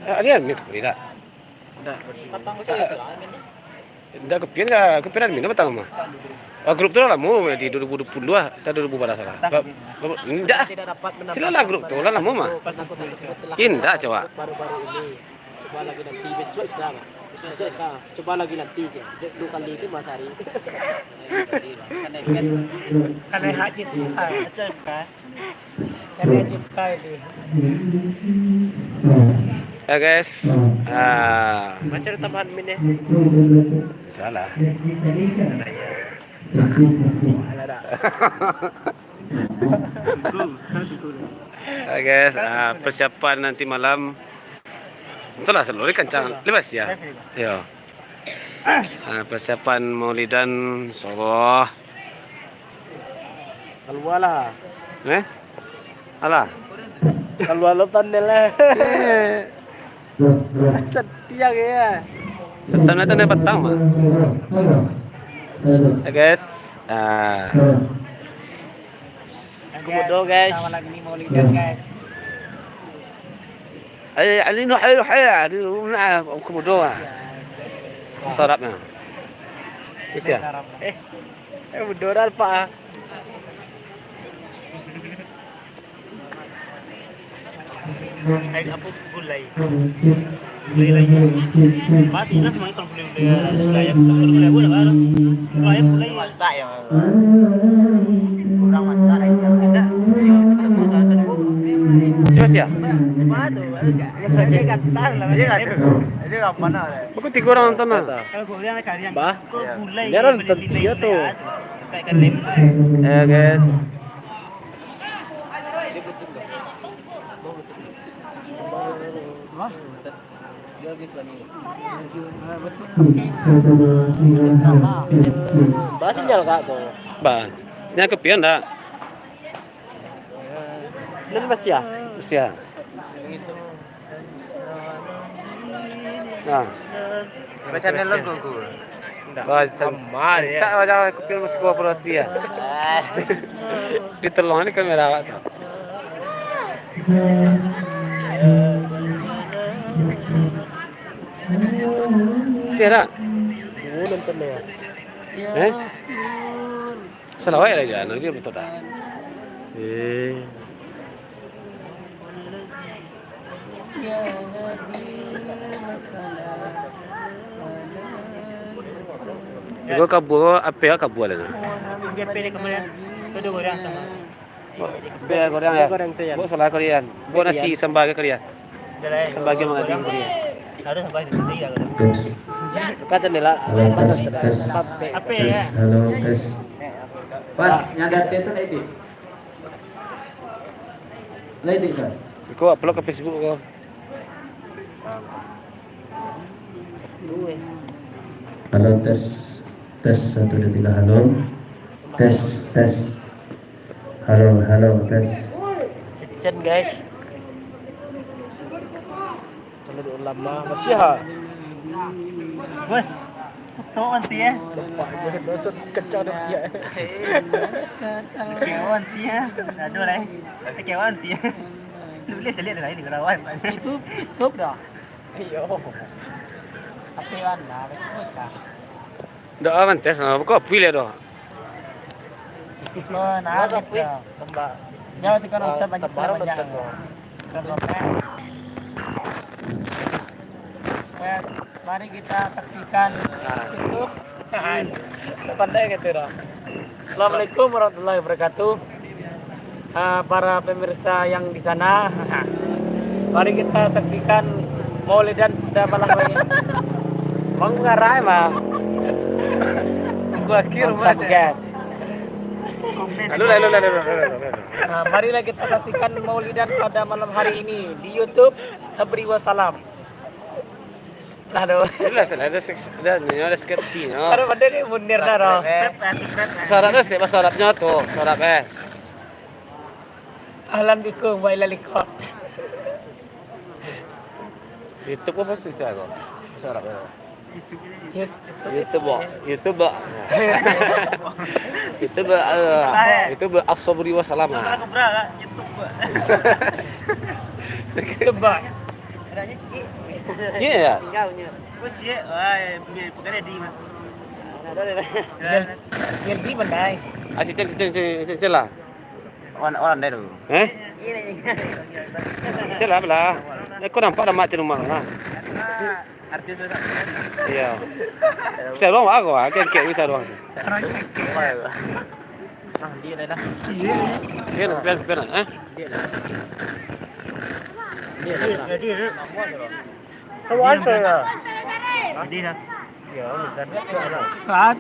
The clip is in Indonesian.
Alian mi tidak. Tidak kepian min apa tahu mah. Grup tu lah mu di 2022 atau 2000 pada salah. Tidak. Silalah grup tu lah mu mah. Indah coba. Baru-baru ini coba lagi nanti besok sama. Coba lagi nanti 2 kali itu Mas Ari. Karena haji kan. Karena cinta ini. Ya guys. Macam tambahan min ya. Salah. Ya guys, persiapan nanti malam. Betul lah seluruh kencang. Lepas ya. Yo. Persiapan Maulidan Solo. Keluarlah. Alah. Keluar tunnel lah. Setia ya. Setanah itu dapat tahu mah. Ya guys. Komodo guys. Sama lagi nih Maulidan guys. Ali nu hayu haya, na komodo. Sarapnya. Bisa. Mudoran Pak. Apa gulai? Gulai lagi. Mati lah semuanya kalau gulai ya. Kalau gulai boleh kan? Gulai masak ya. Kurang masak aja. Ada. Terus ya? Waduh, enggak. Ya saja katan lah. Ini enggak mana. Bukan 3 orang nonton lah. Kalau gulai ada kalian. Bah. Gulai. Dia nonton dia tuh. Kayak kan lem. Ya guys. Bah sinyal kak tuh. Bah. Sinyal kepian dah. Dan Mas ya. Ya. Nah. Macam ni logo ku. Sama ya. Cak wajah kepian masih kooperasi ya. Ditolong ni kamera awak tu. Siapa? Oh nonton ya. Salah awak aja, dia betul dah. Ego kabur apa ya kabur lah. Dia pilih kemudian kedua orang sama. Biar goreng ya. Goreng tu ya. Buat salah Korean. Buat nasi sambal ke Korea. Sambal ke mengaji Korea. Harus sampai di sini ya. Kaca nila. Tes. Apa ya? Halo, tes. Pas nyadar itu edit. Edit kan? Kau upload ke Facebook kau. Halo, tes. Tes 1 2 3 halo. Tes. Halo, tes. Secen guys. Kalau lama masih ha. Woi. Tahu anti ya? Pak dosen kecau dia. Kecau anti ya. Aduh lah. Kecau anti ya. Lu boleh lihat lah ini kalau Itu top dah. Iyo. Tapi mana betul. Dah aman tes, kau pilih dah. Nah, kopi. Tembak. Nyawa tiga nonton banyak banyak. Mari kita saksikan YouTube. Pandai gitu dah. Assalamualaikum warahmatullahi wabarakatuh. Para pemirsa yang di sana. Mari kita saksikan Maulidan pada malam hari ini. Mengarai mah. Gua kira macam. Lalu. Marilah kita saksikan Maulidan pada malam hari ini di YouTube Sabri Wassalam. Aduh. Ada skripsi. Baru pada ni munir dah roh. Syaratnya siapa syaratnya tuh? Syaratnya. Ahlan bikum wa ila liqa. YouTube apa sih saya? Syaratnya. YouTube. Itu As-Sabri Wassalam. Tebak. Adanya cik. Cik ya? Tinggalnya. Oh cik, wah, bukan di mah. Biar di bandai. Asyik cek lah. Orang dah tu. Eh? Cek lah belah. Kau nampak ada mak di rumah lah. Artis tu. Iya. Bisa doang aku ah, kayak bisa doang. Ah, dia dah. Biar, eh? Dia. Kawan saya. Dia dah. Ya, bukan. Ah,